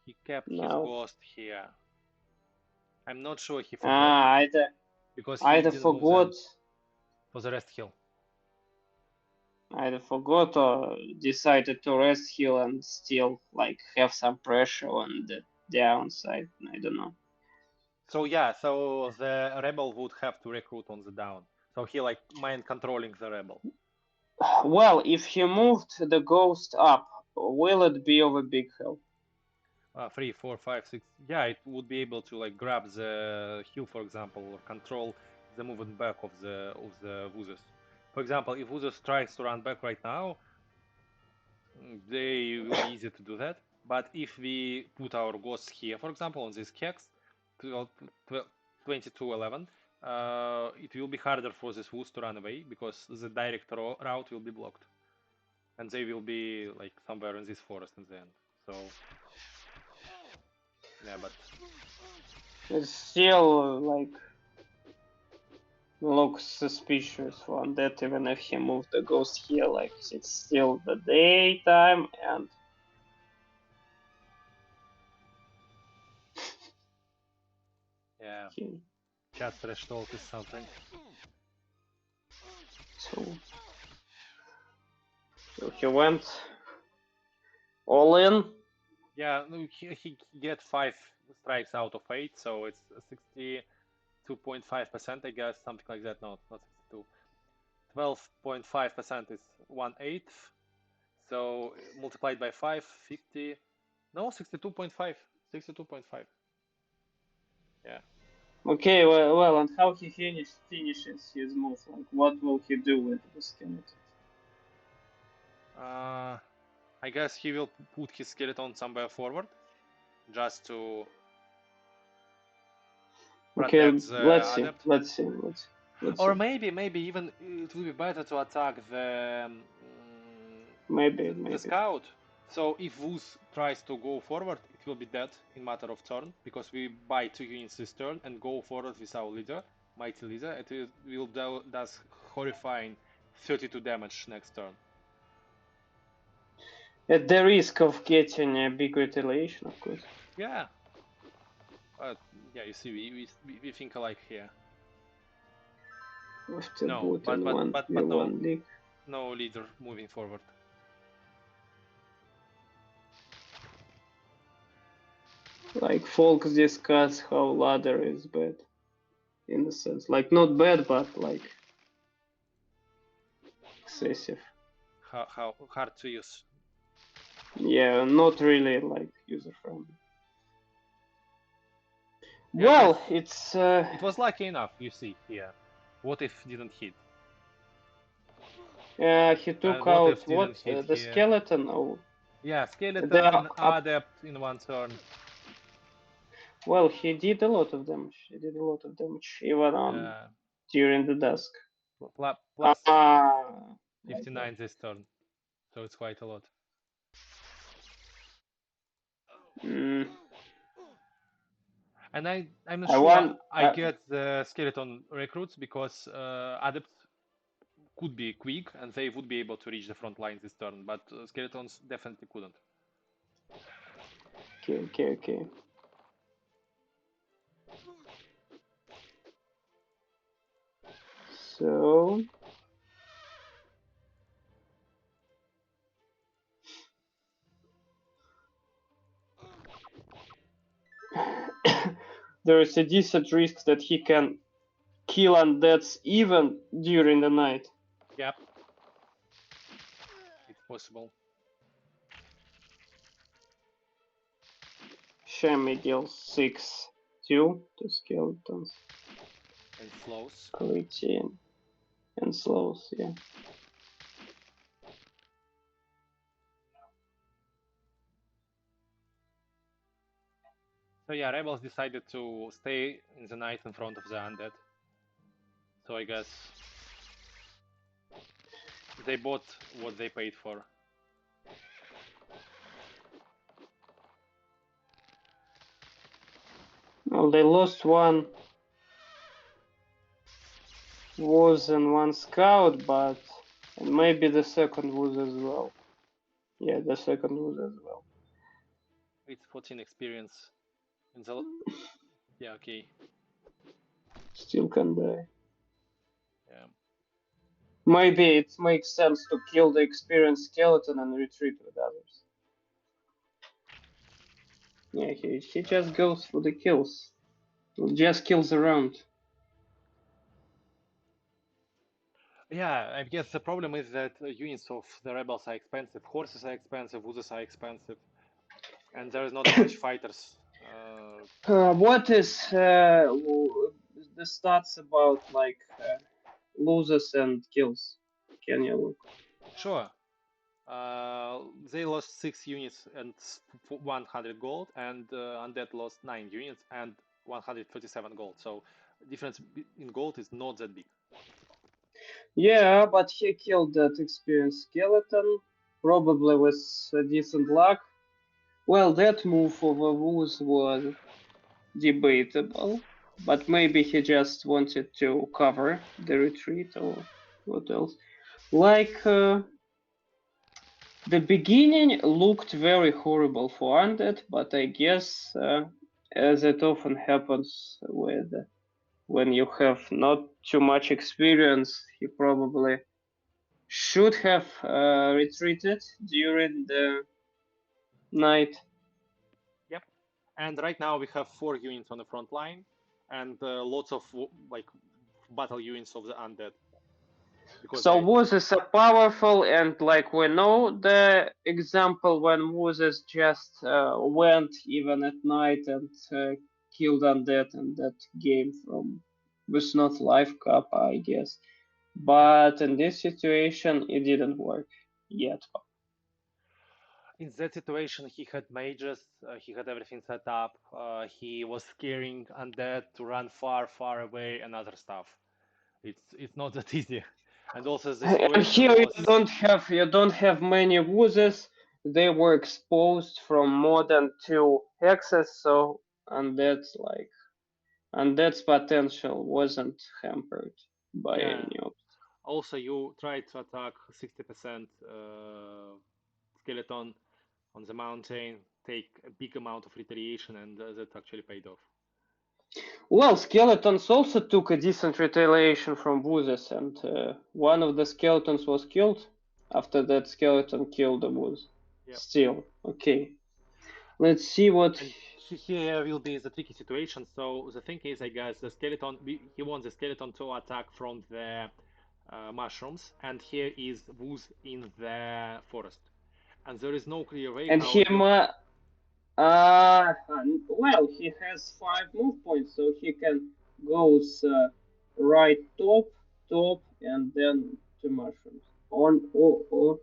his now. ghost here. I'm not sure he forgot Ah, because he either didn't move them forgot, for the rest hill. or decided to rest heal and still like have some pressure on the downside. I don't know. So yeah, so the rebel would have to recruit on the down. So he like mind controlling the rebel. Well, if he moved the ghost up, will it be of a big help? 3, 4, 5, 6. Yeah, it would be able to like grab the hill, for example, or control the movement back of the Wuzes. For example, if Wuzes tries to run back right now, they will be easy to do that. But if we put our ghosts here, for example, on this hex, 2211, it will be harder for this Wuz to run away because the direct route will be blocked, and they will be like somewhere in this forest in the end. So yeah, but It still like looks suspicious for that, even if he moved the ghost here. Like, it's still the daytime and yeah, he, chat trash talk is something. so he went all in. Yeah, no, he get 5 strikes out of 8, so it's 62.5%, I guess, something like that. No, not 62. 12.5% is 1/8. So multiplied by 5, 50. No, 62.5. 62.5. Yeah. Okay, well, and how he finishes his move? Like, what will he do with the skeleton? I guess he will put his skeleton somewhere forward just to Okay, protect the adept. let's see. Or maybe even it would be better to attack the Maybe. scout. So if Wuz tries to go forward, it will be dead in matter of turn because we buy 2 units this turn and go forward with our leader, mighty leader. It will does horrifying 32 damage next turn. At the risk of getting a big retaliation, of course. Yeah. Yeah, you see, we think alike here. With the No, boot but and but one but but no V1 league. no leader moving forward. Like, folks discuss how ladder is bad. In a sense. Like, not bad, but like excessive. How hard to use. Yeah, not really like user friendly. Yeah, Well, guys, it's it was lucky enough, you see here. What if didn't hit? he took And what out if didn't what hit the here? skeleton. Oh, Yeah, the skeleton, up. adept in one turn. Well, he did a lot of damage. He did a lot of damage even on Yeah, during the dusk. plus My 59 this turn, so it's quite a lot. Mm, And I'm not I sure want. I get the skeleton recruits because adepts could be quick and they would be able to reach the front line this turn, but skeletons definitely couldn't. Okay. So there is a decent risk that he can kill undeads even during the night. Yep, it's possible. Shammy deals 6-2 to skeletons. And slows. Pretty and slows, yeah. So yeah, rebels decided to stay in the night in front of the undead. So I guess they bought what they paid for. Well, they lost one was and one scout, but and maybe the second was as well. Yeah, the second was as well. It's 14 experience in the yeah, okay. Still can die. Yeah. Maybe it makes sense to kill the experienced skeleton and retreat with others. Yeah, he just goes for the kills. Just kills around. Yeah, I guess the problem is that units of the rebels are expensive, horses are expensive, woozes are expensive, and there is not much fighters. What is the stats about like losers and kills? Can you look? Sure, they lost 6 units and 100 gold, and undead lost 9 units and 137 gold. So difference in gold is not that big. Yeah, but he killed that experienced skeleton, probably with decent luck. Well, that move of a Woos was debatable, but maybe he just wanted to cover the retreat or what else. Like, the beginning looked very horrible for Undead, but I guess, as it often happens with when you have not too much experience, he probably should have retreated during the night. Yep. And right now we have 4 units on the front line, and lots of like battle units of the undead because So they Moses is powerful, and like we know the example when Moses just went even at night and killed undead in that game from was not Life Cup, I guess. yeah. But in this situation, it didn't work yet. In that situation, he had mages, he had everything set up, he was scaring undead to run far, far away, and other stuff. It's not that easy. And also the And situation here was you don't have many Woozes. They were exposed from more than two hexes, so and that's like and that's potential wasn't hampered by yeah. any of. Also, you tried to attack 60% skeleton on the mountain, take a big amount of retaliation, and that actually paid off. Well, skeletons also took a decent retaliation from Woozes, and one of the skeletons was killed. After that, skeleton killed the Wooz. Yep. Still, okay. Let's see what. And here will be the tricky situation. So the thing is, I guess the skeleton, he wants the skeleton to attack from the mushrooms, and here is Wooz in the forest, and there is no clear way And how he to. well, he has 5 move points, so he can goes right top, and then to mushrooms. Or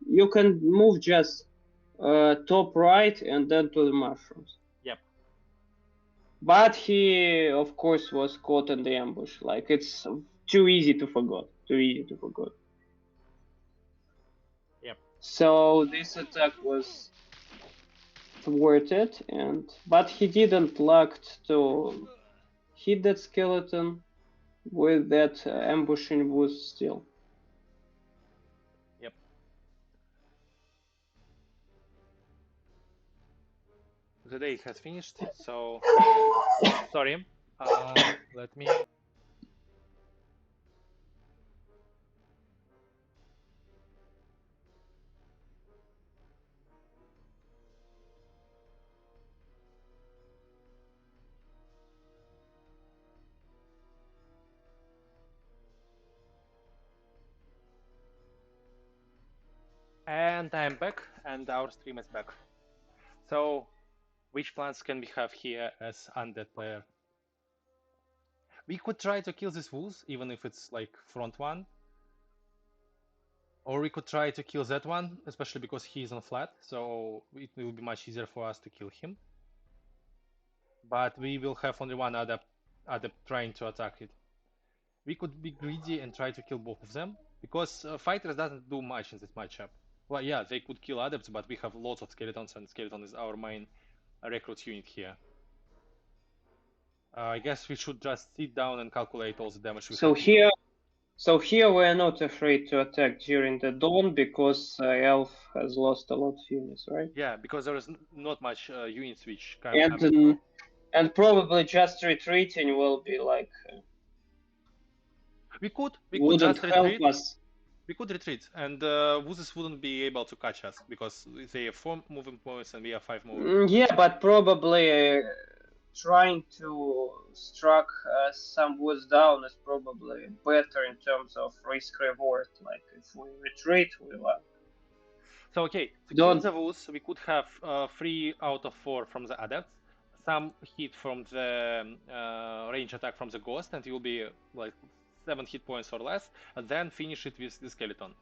you can move just top right and then to the mushrooms. Yep, But he, of course, was caught in the ambush. Like it's too easy to forget. Too easy to forget. yep, So this attack was thwarted, and but he didn't luck to hit that skeleton with that ambushing was still. yep. The day has finished. So sorry. Let me. And I'm back, and our stream is back. So, which plans can we have here as undead player? We could try to kill this Wooz, even if it's like front one. Or we could try to kill that one, especially because he's on flat, so it will be much easier for us to kill him. but we will have only one adept trying to attack it. We could be greedy and try to kill both of them because fighters doesn't do much in this matchup. Well, yeah, they could kill adepts, but we have lots of skeletons, and skeleton is our main recruit unit here. I guess we should just sit down and calculate all the damage we So have to do. here we are not afraid to attack during the dawn because Elf has lost a lot of units, right? Yeah, because there is not much units which And coming through. and probably just retreating will be like We could wouldn't just help retreat. us. We could retreat, and Wuzes wouldn't be able to catch us because they have 4 moving points and we have 5 moving points. Yeah, but probably trying to struck some woods down is probably better in terms of risk reward. Like if we retreat, we like So okay, to kill don't. the Wuz, we could have 3 out of 4 from the adepts, some hit from the range attack from the ghost, and it will be like 7 hit points or less, and then finish it with the skeleton.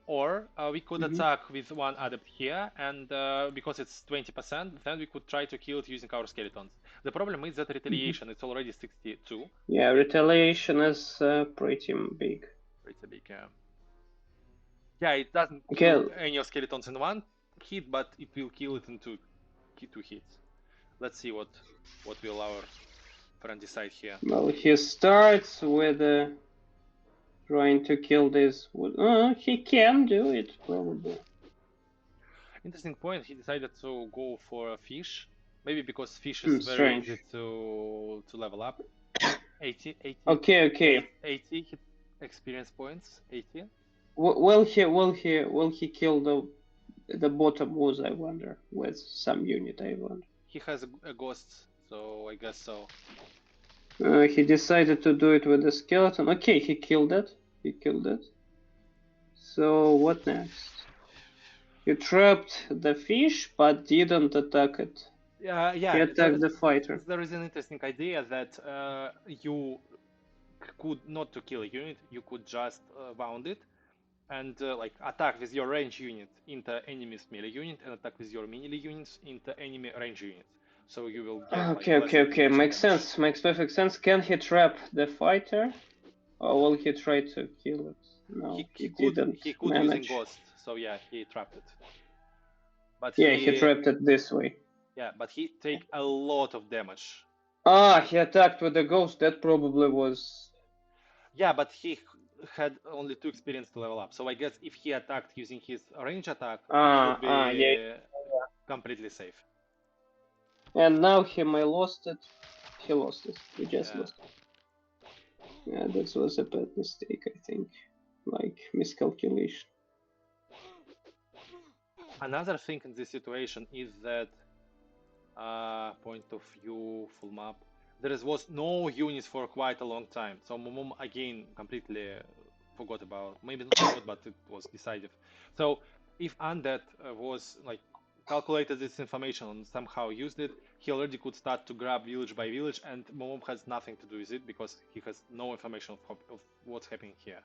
Or we could Mhm, attack with one adept here, and because it's 20%, then we could try to kill it using our skeletons. The problem is that mhm. retaliation it's already 62. Yeah, retaliation is pretty big. Pretty big. Yeah, it doesn't Okay, kill any of skeletons in one hit, but it will kill it in two hits. Let's see what will our friend decide here. well, he starts with trying to kill this. He can do it probably. Interesting point. He decided to go for a fish, maybe because fish is very Strange. easy to level up. 80, 80, Okay, okay. 80 hit experience points. 80. Will he kill the bottom was, I wonder, with some unit, I wonder. He has a ghost, so I guess so. He decided to do it with the skeleton. Okay, he killed it. He killed it. So what next? He trapped the fish, but didn't attack it. He Yeah. attacked the fighter. There is an interesting idea that you could not to kill a unit, you could just wound it and like attack with your range unit into enemy's melee unit and attack with your melee units into enemy range units. So you will get like Okay, less okay, okay. accumulation Makes damage. sense. Makes perfect sense. Can he trap the fighter? Or will he try to kill it? No, he didn't He could using manage. ghost, so yeah, he trapped it. But Yeah, he trapped it this way. he take a lot of damage. He attacked with the ghost. That probably was. Yeah, but he had only 2 experience to level up. So I guess if he attacked using his range attack, it would Yeah. be completely safe. And now he may lost it. He lost it. He just Yeah. lost it. Yeah, that was a bad mistake, I think. Like miscalculation. Another thing in this situation is that point of view, full map. Was no units for quite a long time. So momom again completely forgot about. Maybe not forgot, but it was decisive. So if undead was like calculated this information and somehow used it, he already could start to grab village by village, and momom has nothing to do with it because he has no information of what's happening here.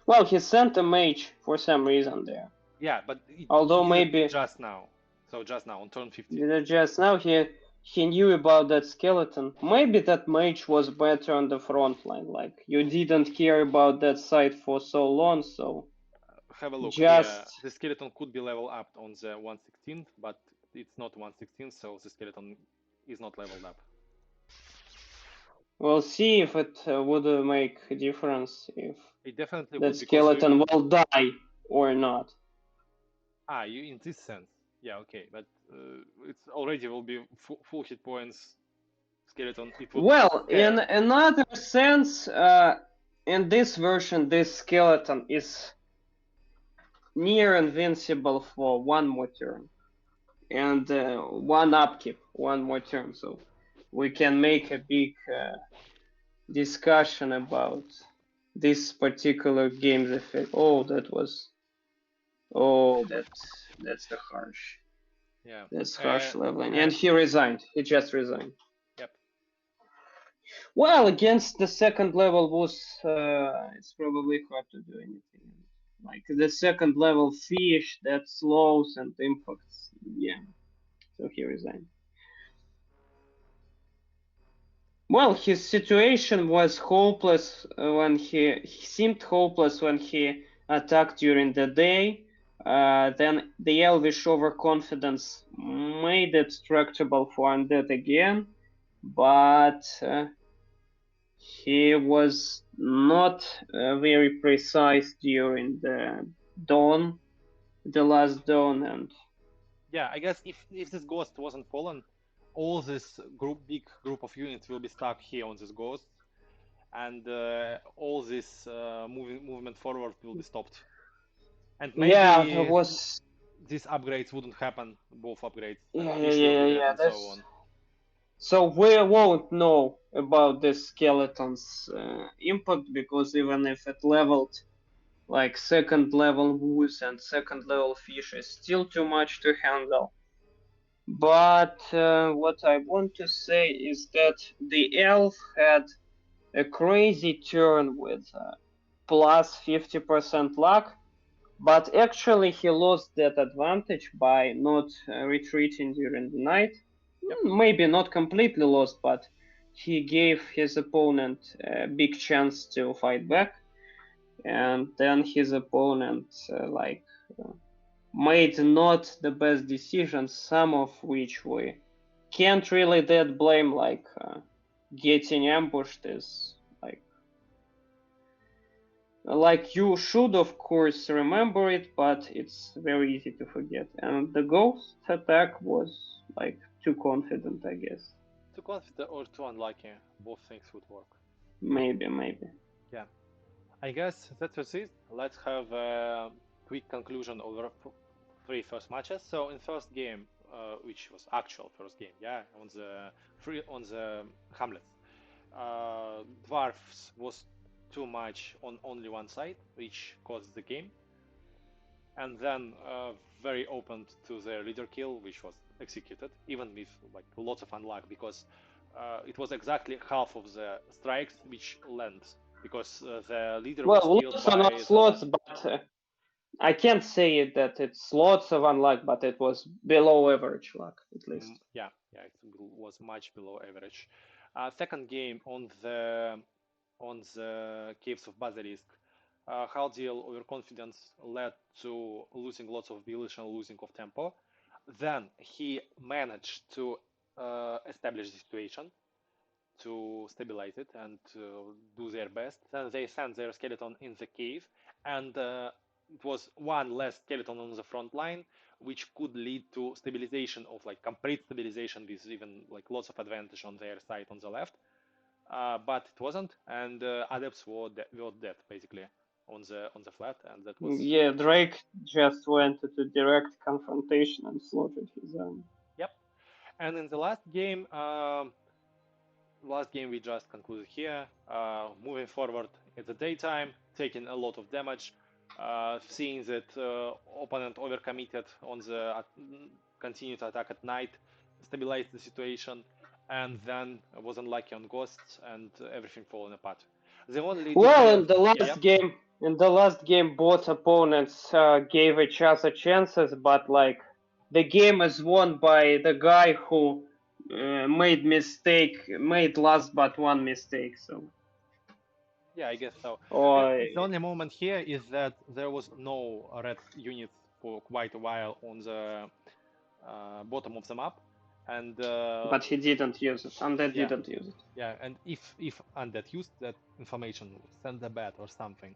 Well, he sent a mage for some reason there. Yeah, but Although he did maybe it just now. So just now on turn 50. just now he knew about that skeleton. Maybe that mage was better on the front line. Like you didn't care about that side for so long, so Have a look here. just The skeleton could be level up on the 116th, but it's not 116th, so the skeleton is not leveled up. we'll see if it would make a difference if It definitely that would because skeleton will die or not. you in this sense, yeah, okay, but it's already will be full hit points skeleton. It would Well, in care. another sense, in this version, this skeleton is near invincible for one more turn and one upkeep, one more turn. So we can make a big discussion about this particular game's effect. Oh, that was. Oh, that's the harsh. Yeah. That's harsh leveling. And And he resigned. He just resigned. yep. Well, against the second level boss, it's probably hard to do anything. Like the second level fish that slows and impacts. Yeah, so he resigned. Well, his situation was hopeless when he seemed hopeless when he attacked during the day. Then the elvish overconfidence made it tractable for undead again, but he was not very precise during the last dawn, and Yeah, I guess if this ghost wasn't fallen, all this big group of units will be stuck here on this ghost, and all this movement forward will be stopped. And yeah, there maybe was these upgrades wouldn't happen, both upgrades, yeah, yeah, issue yeah, upgrade yeah. and so That's on. so we won't know about the skeleton's impact because even if it leveled like second level woos and second level fish is still too much to handle. But what I want to say is that the elf had a crazy turn with plus 50% luck, but actually he lost that advantage by not retreating during the night. Yep. Maybe not completely lost, but he gave his opponent a big chance to fight back, and then his opponent made not the best decisions, some of which we can't really dead blame, like getting ambushed is like you should of course remember it, but it's very easy to forget. And the ghost attack was like too confident, I guess. Too confident or too unlucky, both things would work. Maybe. Yeah. I guess that was it. Let's have a quick conclusion over three first matches. So in first game, which was actual first game, yeah, on the Hamlets, dwarfs was too much on only one side, which caused the game, and then very open to the leader kill, which was executed, even with like lots of unluck because it was exactly half of the strikes which land because the leader was Well, killed lots and by lots, the lots, but I can't say it that it's lots of unluck, but it was below average luck at least. yeah, it was much below average. Second game on the Caves of Basilisk, Haldiel overconfidence led to losing lots of village and losing of tempo. Then he managed to establish the situation, to stabilize it and do their best. Then they sent their skeleton in the cave, and it was one less skeleton on the front line, which could lead to stabilization of like complete stabilization with even like lots of advantage on their side on the left. But it wasn't, and adepts were dead basically on the flat, and that was Yeah, Drake just went into direct confrontation and slaughtered his own. yep. And in the last game we just concluded here. Moving forward at the daytime, taking a lot of damage, seeing that opponent overcommitted on the continued attack at night, stabilized the situation, and then was unlucky on ghosts and everything falling apart. The only Well, difference, yeah, in the last game, both opponents gave each other chances, but like the game is won by the guy who made last but one mistake. So, yeah, I guess so. or The only moment here is that there was no red units for quite a while on the bottom of the map, and but he didn't use it, and that yeah, didn't use it. yeah, and if undead used that information, send a bat or something,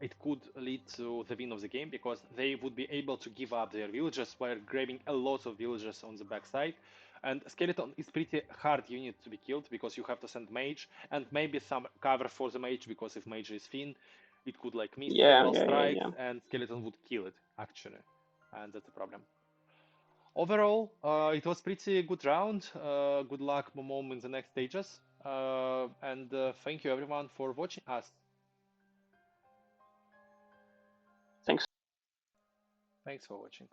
it could lead to the win of the game because they would be able to give up their villagers while grabbing a lot of villagers on the backside. And skeleton is pretty hard unit to be killed because you have to send mage and maybe some cover for the mage because if mage is thin, it could like miss several strikes Yeah. and skeleton would kill it actually, and that's a problem. Overall, it was pretty good round. Good luck, Momom, in the next stages. And thank you everyone for watching us. Thanks. Thanks for watching.